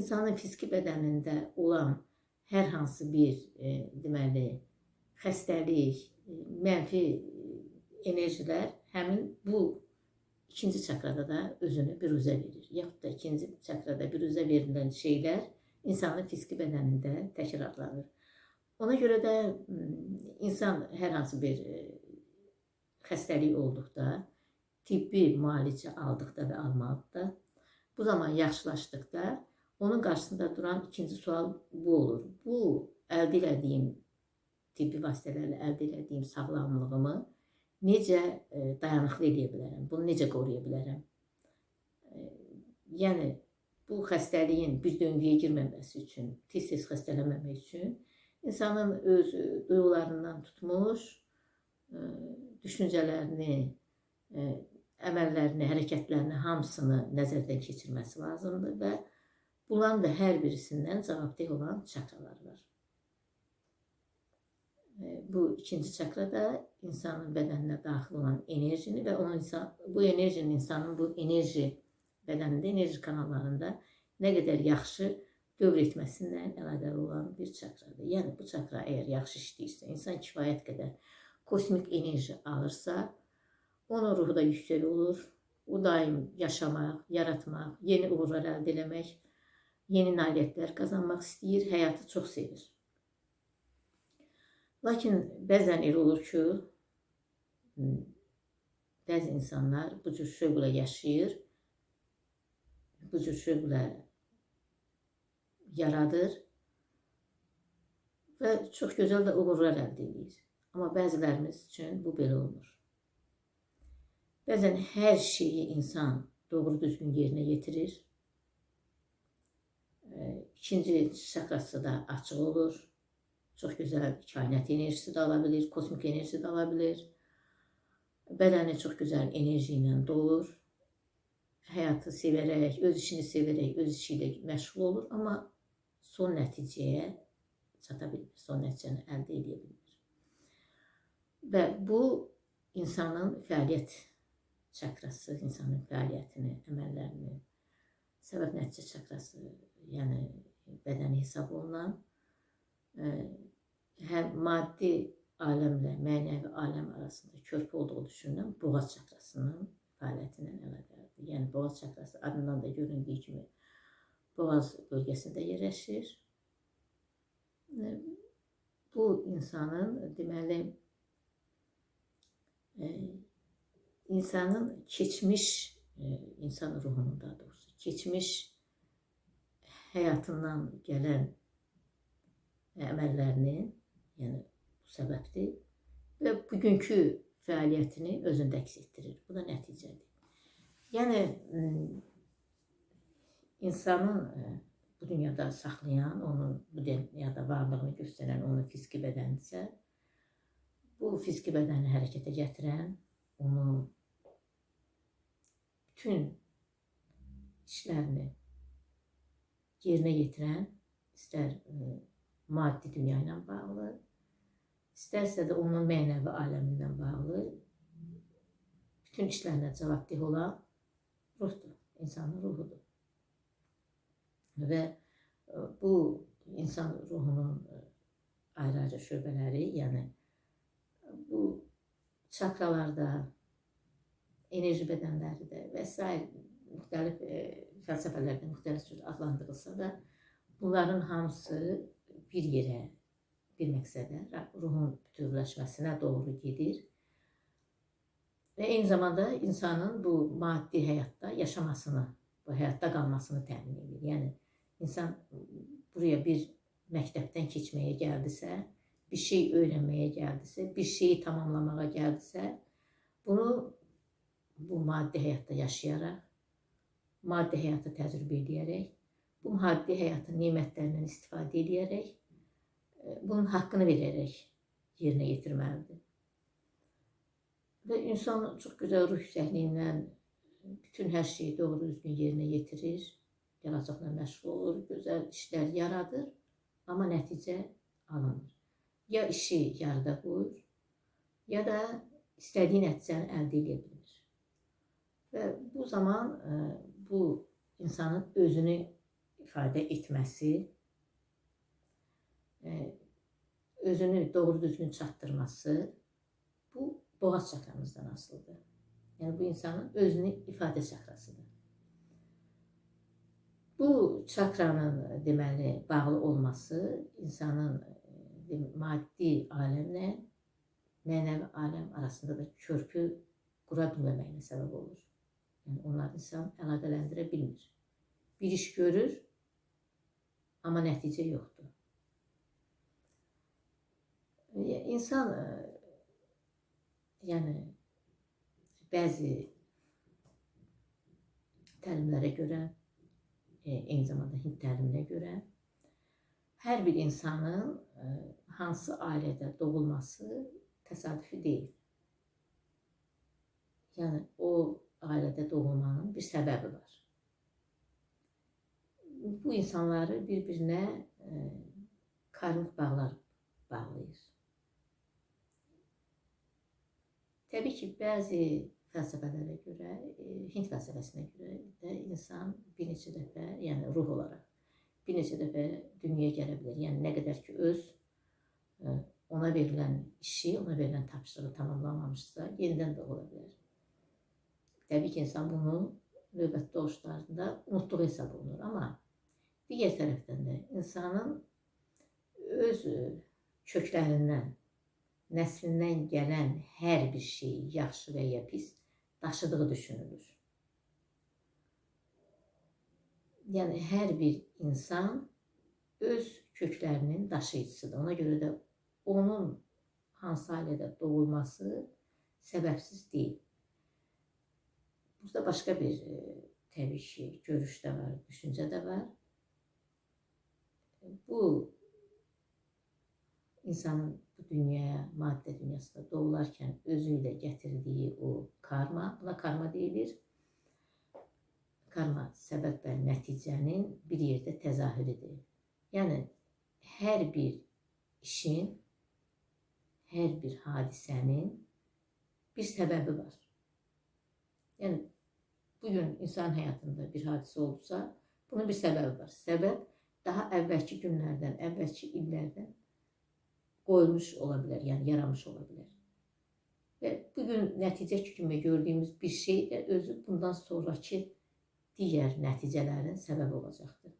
insanın fiziki bədənində olan hər hansı bir deməli xəstəlik, mənfi enerjilər həmin bu ikinci çakrada da özünü büruzə verir. Yaxud da ikinci çakrada büruzə verilən şeylər insanın fiziki bədənində təkrarlanır. Ona görə də insan hər hansı bir xəstəlik olduqda, tibbi müalicə aldıqda və almalıqda, bu zaman yaxşılaşdıqda onun qarşısında duran ikinci sual bu olur. Bu əldə elədiyim tibbi vasitələrlə əldə elədiyim sağlamlığımı necə dayanıqlı edə bilərəm? Bunu necə qoruya bilərəm? Yəni, bu xəstəliyin bir döngüyə girməməsi üçün, tez-tez xəstələnməmək üçün insanın öz duyğularından tutmuş, düşüncələrini, əməllərini, hərəkətlərini hamısını nəzərdən keçirməsi lazımdır və bunların da hər birisindən cavabdeh olan çakralar var. Bu ikinci çakra da insanın bədəninə daxil olan enerjini və bu enerjinin insanın bu enerji bədənində, enerji kanallarında nə qədər yaxşı dövr etməsindən əlaqəli olan bir çakradır. Yəni, bu çakra əgər yaxşı işləyirsə, insan kifayət qədər kosmik enerji alırsa, onun ruhu da yüksək olur. O daim yaşamaq, yaratmaq, yeni uğurlar əldə eləmək, yeni nailiyyətlər qazanmaq istəyir, həyatı çox sevir. Lakin bəzən elə olur ki, bəzi insanlar bu cür şövqlə yaşayır, bu cür şövqlə yaradır və çox gözəl də uğurlar əldə edir. Amma bəzilərimiz üçün bu belə olmur. Bəzən hər şeyi insan doğru düzgün yerinə yetirir. İkinci çakrası da açıq olur. Çox gözəl kainat enerjisi də ala bilir, kosmik enerji də ala bilir. Bədəni çox gözəl enerji ilə dolur. Həyatı sevərək, öz işini sevərək, öz işi ilə məşğul olur. Amma son nəticəyə çata bilmir, son nəticəni əldə edə bilmir. Və bu insanın fəaliyyət çakrası, insanın fəaliyyətini, əməllərini, səbəb nəticə çakrası, yəni bədəni hesab olunan, həm maddi aləmlə mənəvi aləm arasında körpü olduğu düşünülən boğaz çakrasının fəaliyyətindən əlaqəlidir. Yəni, boğaz çakrası adından da göründüyü kimi boğaz bölgəsində yerləşir. Bu insanın, deməli, insanın keçmiş, insan ruhunun daha doğrusu, keçmiş həyatından gələn əməllərini, yəni bu səbəbdir və bugünkü fəaliyyətini özündə əks etdirir. Bu da nəticədir. Yəni, insanın bu dünyada saxlayan, onun bu dünyada varlığını göstərən onun fiziki bədənidirsə, bu fiziki bədəni hərəkətə gətirən, onu bütün işlərini yerinə yetirən, istər maddi dünya ilə bağlı, istərsə də onun mənəvi aləmindən bağlı, bütün işlərinə cavabdeh olan ruhdur, insanın ruhudur. Və bu insan ruhunun ayrı-ayrı şöbələri, yəni bu çakralarda, enerji bədənləri və s. müxtəlif fəlsəfələrdə müxtəlif cür adlandırılsa da, bunların hamısı bir yerə, bir məqsədə, ruhun bütövləşməsinə doğru gedir və eyni zamanda insanın bu maddi həyatda yaşamasını, bu həyatda qalmasını təmin edir. Yəni, insan buraya bir məktəbdən keçməyə gəldisə, bir şey öyrənməyə gəldisə, bir şeyi tamamlamağa gəldisə, bunu bu maddi həyatda yaşayaraq, maddi həyatı təcrübə edərək, bu maddi həyatın nemətlərindən istifadə edərək, bunun haqqını verərək yerinə yetirməlidir. Və insan çox gözəl ruh yüksəkliyindən bütün hər şeyi doğru düzgün yerinə yetirir, gələcəklə məşğul olur, gözəl işlər yaradır, amma nəticə alınır. Ya işi yarıda qoyur, ya da istədiyi nəticəni əldə edə bilir. Və bu zaman bu insanın özünü ifadə etməsi, özünü doğru düzgün çatdırması bu boğaz çakramızdan asılıdır. Yəni bu insanın özünü ifadə çakrasıdır. Bu çakranın deməli bağlı olması insanın maddi aləmlə mənəvi aləm arasında da körpü qura bilməməyinə səbəb olur. Yəni onlar insan əlaqələndirə bilmir. Bir iş görür, amma nəticə yoxdur. İnsan yəni bəzi təlimlərə görə, eyni zamanda Hind təliminə görə hər bir insanın hansı ailədə doğulması təsadüfi deyil. Yəni o ailədə doğulmanın bir səbəbi var. Bu insanları bir-birinə karmik bağlar bağlayır. Təbii ki, bəzi fəlsəfələrə görə, Hind fəlsəfəsinə görə də insan bir neçə dəfə, yəni ruh olaraq bir neçə dəfə dünyaya gələ bilər. Yəni nə qədər ki öz ona verilən işi, ona verilən tapşırığı tamamlamamışsa, yenidən doğula bilər. Təbii ki, insan bunu növbəti doğuşlarında unutduğu hesab olunur. Amma digər tərəfdən də insanın öz köklərindən, nəslindən gələn hər bir şeyi, yaxşı və ya pis, daşıdığı düşünülür. Yəni, hər bir insan öz köklərinin daşıyıcısıdır. Ona görə də onun hansı ailədə doğulması səbəbsiz deyil. Burada başqa bir, təbii ki, görüş də var, düşüncə də var. Bu, insanın bu dünyaya, maddə dünyasında doğularkən özü ilə gətirdiyi o karma, buna karma deyilir. Karma səbəb və nəticənin bir yerdə təzahürüdür. Yəni, hər bir işin, hər bir hadisənin bir səbəbi var. Yəni, bugün insan həyatında bir hadisə oldusa, bunun bir səbəbi var. Səbəb daha əvvəlki günlərdən, əvvəlki illərdən qoyulmuş ola bilər, yəni yaranmış ola bilər. Və bugün nəticə kimi gördüyümüz bir şey də özü bundan sonraki digər nəticələrin səbəbi olacaqdır.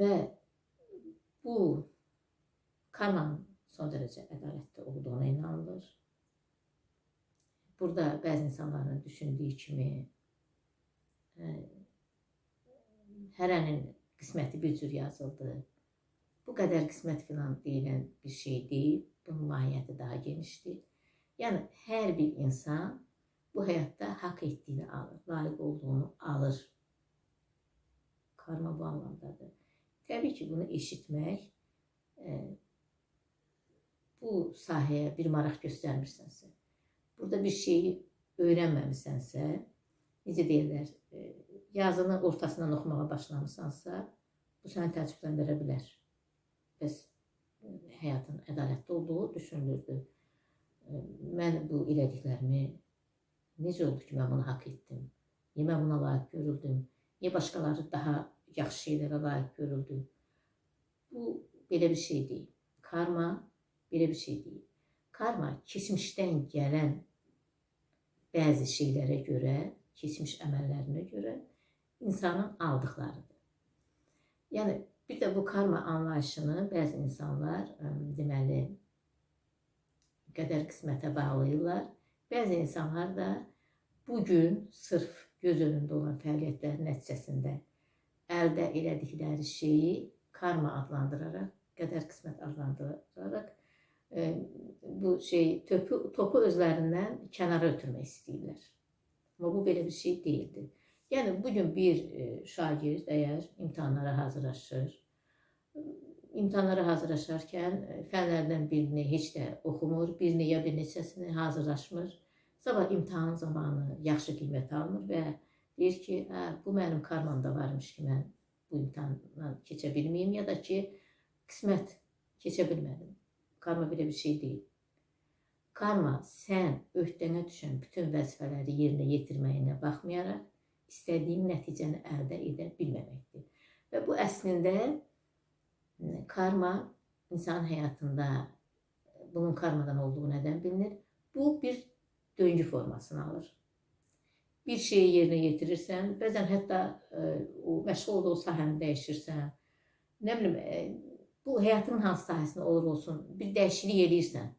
Və bu karmanın son dərəcə ədalətli olduğuna inanılır. Burada bəzi insanların düşündüyü kimi hərənin qisməti bir cür yazıldı. Bu qədər qismət filan deyilən bir şey deyil. Bunun mahiyyəti daha genişdir. Yəni, hər bir insan bu həyatda haqq etdiyini alır, layiq olduğunu alır. Karma bu anlamdadır. Təbii ki, bunu eşitmək, bu sahəyə bir maraq göstərmirsənsə, burada bir şeyi öyrənməmisənsə, necə deyirlər, yazını ortasından oxumağa başlamısansa, bu səni təəccübləndirə bilər. Bəs həyatın ədalətli olduğu düşünülürdü. Mən bu elədiklərimi necə oldu ki, mən bunu haqq etdim? Niyə mən buna layiq görüldüm? Niyə başqaları daha yaxşı şeylərə layiq görüldü? Bu, belə bir şey deyil. Karma belə bir şey deyil. Karma, keçmişdən gələn bəzi şeylərə görə, keçmiş əməllərinə görə insanın aldıqlarıdır. Yəni, bir də bu karma anlayışını bəzi insanlar, deməli, qədər qismətə bağlayırlar. Bəzi insanlar da bugün sırf göz önündə olan fəaliyyətlərin nəticəsində əldə elədikləri şeyi karma adlandıraraq, qədər qismət adlandıraraq bu topu özlərindən kənara ötürmək istəyirlər. Amma bu belə bir şey deyildir. Yəni, bugün bir şagird əgər imtahanlara hazırlaşır, imtahanlara hazırlaşarkən fənlərdən birini heç də oxumur, birini ya bir neçəsini hazırlaşmır, sabah imtahan zamanı yaxşı qiymət almır və deyir ki, bu mənim karmamda varmış ki, mən bu imtahandan keçə bilməyim, ya da ki, qismət keçə bilmədim. Karma belə bir şey deyil. Karma sən öhdənə düşən bütün vəzifələri yerinə yetirməyinə baxmayaraq, istədiyin nəticəni əldə edə bilməməkdir. Və bu əslində karma insan həyatında bunun karmadan olduğu nədən bilinir? Bu bir döngü formasını alır. Bir şeyi yerinə yetirirsən, bəzən hətta o məşğul olduğu sahəni dəyişirsən, nə bilim, bu həyatın hansı sahəsində olur olsun, bir dəyişiklik edirsən,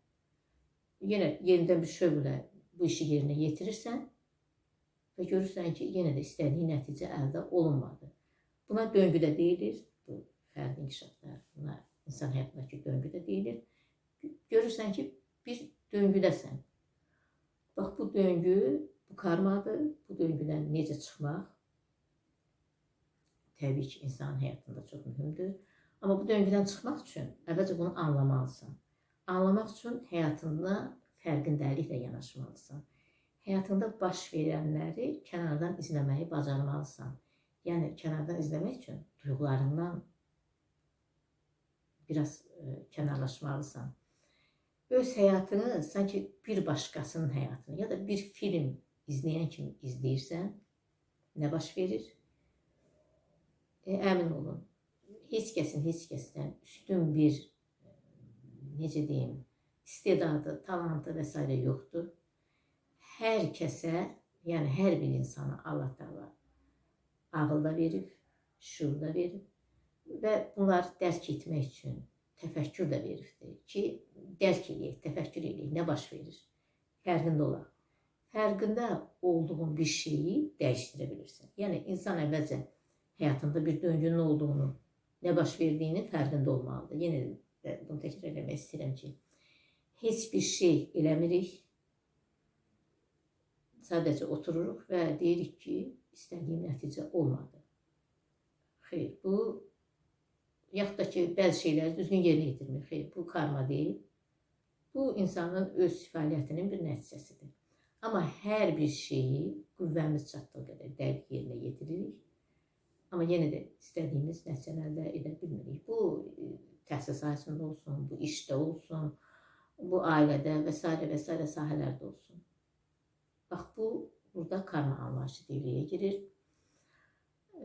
yenə yenidən bir şövqlə bu işi yerinə yetirirsən və görürsən ki, yenə də istədiyin nəticə əldə olunmadı. Buna döngü də deyilir, bu fərdi inkişaflar, buna insan həyatındakı döngü də deyilir. Görürsən ki, bir döngüdəsən. Bax, bu döngü, bu karmadır, bu döngüdən necə çıxmaq təbii ki, insanın həyatında çox mühümdür. Amma bu döngüdən çıxmaq üçün əvvəlcə bunu anlamalısan. Anlamaq üçün həyatında fərqindəliklə yanaşmalısan. Həyatında baş verənləri kənardan izləməyi bacarmalısan. Yəni, kənardan izləmək üçün duyğularından biraz kənarlaşmalısan. Öz həyatını sanki bir başqasının həyatını ya da bir film izləyən kimi izləyirsən, nə baş verir? Əmin olun, heç kəsdən üstün bir, necə deyim, istedadı, talantı və s. yoxdur. Hər kəsə, yəni hər bir insana Allah Təala ağıl da verib, şuur da verib və bunlar dərk etmək üçün təfəkkür də veribdir ki, dərk edək, təfəkkür edək, nə baş verir, fərqində olaq. Fərqində olduğun bir şeyi dəyişdirə bilirsən. Yəni, insan əvvəlcə həyatında bir döngünün olduğunu, nə baş verdiyini fərqində olmalıdır. Yenə də bunu təkrar eləmək istəyirəm ki, heç bir şey eləmirik, sadəcə otururuq və deyirik ki, istədiyim nəticə olmadı. Xeyr, bu yaxud da ki, bəzi şeyləri düzgün yerinə yetirmir. Xeyr, bu karma deyil. Bu, insanın öz fəaliyyətinin bir nəticəsidir. Amma hər bir şeyi qüvvəmiz çatdığı qədər dəqiq yerinə yetiririk. Amma yenə də istədiyimiz nəticəni əldə edə bilmirik. Bu, təhsil sahəsində olsun, bu işdə olsun, bu ailədə və s. sahələrdə olsun. Bax, bu, burada karma anlayışı devrəyə girir.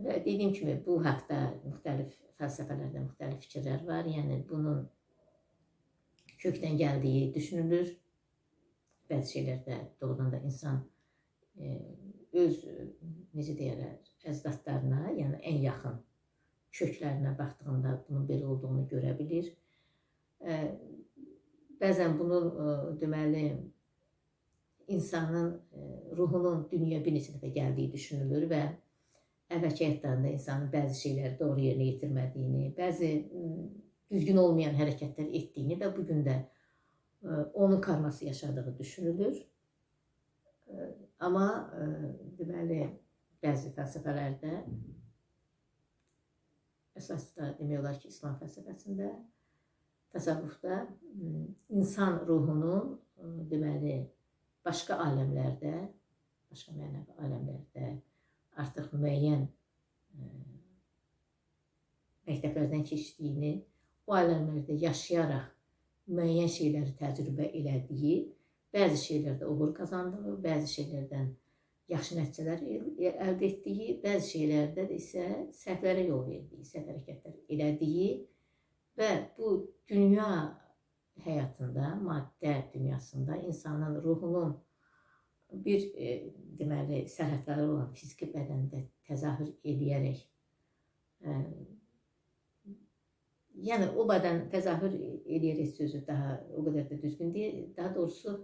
Və dediyim kimi, bu haqda müxtəlif fəlsəfələrdə müxtəlif fikirlər var. Yəni, bunun kökdən gəldiyi düşünülür. Bəzi şeylərdə doğrudan da insan öz, necə deyərlər, əzdadlarına, yəni ən yaxın köklərinə baxdığında bunun belə olduğunu görə bilir. Bəzən bunun, deməli, insanın ruhunun dünyaya bir neçə dəfə gəldiyi düşünülür və əvvəlki həyatlarında insanın bəzi şeyləri doğru yerinə yetirmədiyini, bəzi düzgün olmayan hərəkətlər etdiyini və bugün də onun karması yaşadığı düşünülür. Amma, deməli, bəzi fəlsəfələrdə, əsas da demək olar ki, İslam fəlsəfəsində, təsavvufda insan ruhunun, deməli, başqa aləmlərdə, başqa mənəvi aləmlərdə artıq müəyyən məktəblərdən keçdiyini, o aləmlərdə yaşayaraq müəyyən şeyləri təcrübə elədiyi, bəzi şeylərdə uğur qazandığı, bəzi şeylərdən yaxşı nəticələr əldə etdiyi, bəzi şeylərdə isə səhvlərə yol verdiyi, səhv hərəkətlər elədiyi və bu dünya həyatında, maddə dünyasında insanın ruhunun bir, deməli, sərhədləri olan fiziki bədəndə təzahür edərək, yəni o bədən təzahür edərək sözü daha o qədər də düzgün deyil, daha doğrusu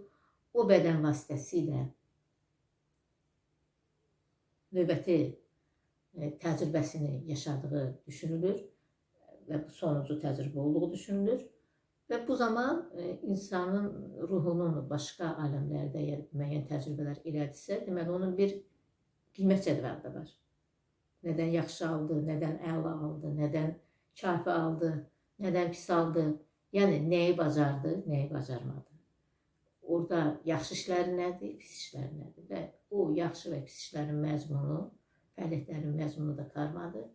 o bədən vasitəsilə növbəti təcrübəsini yaşadığı düşünülür və bu sonuncu təcrübə olduğu düşünülür. Və bu zaman insanın ruhunun başqa aləmlərdə müəyyən təcrübələr elədirsə, deməli, onun bir qiymət cədvəli də var. Nədən yaxşı aldı, nədən əla aldı, nədən kafi aldı, nədən pis aldı, yəni nəyi bacardı, nəyi bacarmadı. Orada yaxşı işləri nədir, pis işləri nədir və o yaxşı və pis işlərin məzmunu, fəaliyyətlərin məzmunu da karmadır.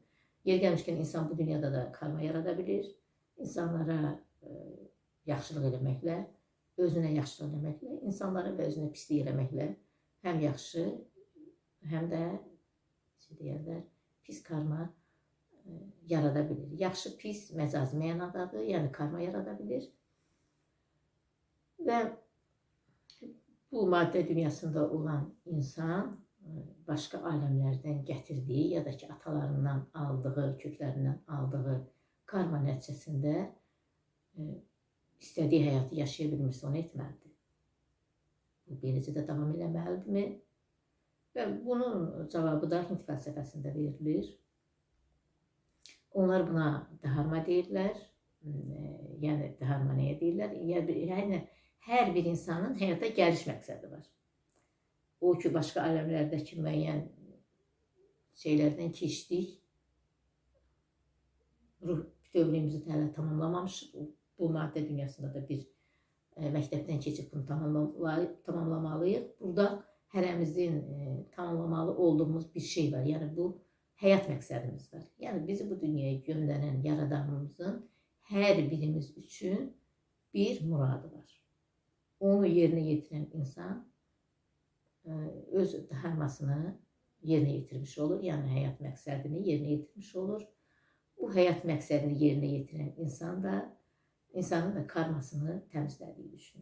Yer gəlmişkən insan bu dünyada da karma yarada bilir. İnsanlara yaxşılıq eləməklə, özünə yaxşılıq eləməklə, insanlara və özünə pislik eləməklə həm yaxşı, həm də necə deyərlər, pis karma yarada bilir. Yaxşı, pis məcazi mənadadır, yəni karma yarada bilir. Və bu maddə dünyasında olan insan başqa aləmlərdən gətirdiyi ya da ki, atalarından aldığı, köklərindən aldığı karma nəticəsində istədiyi həyatı yaşaya bilmirsə, onu etməlidir. Bu beləcə də davam eləməlidirmi? Və bunun cavabı da Hind fəlsəfəsində verilir. Onlar buna dharma deyirlər. Yəni dharma nəyə deyirlər? Yəni hər bir insanın həyata gəliş məqsədi var. O ki, başqa aləmlərdəki müəyyən şeylərdən keçdik. Ruh bütövlüyümüzü hələ tamamlamamışıq. Bu maddə dünyasında da bir məktəbdən keçib bunu tamamlamalıyıq. Burada hərəmizin tamamlamalı olduğumuz bir şey var. Yəni bu həyat məqsədimiz var. Yəni bizi bu dünyaya göndərən yaradanımızın hər birimiz üçün bir muradı var. Onu yerinə yetirən insan öz dharmasını yerinə yetirmiş olur. Yəni həyat məqsədini yerinə yetirmiş olur. Bu həyat məqsədini yerinə yetirən insanın da karmasını təmizlədiyi düşünülür.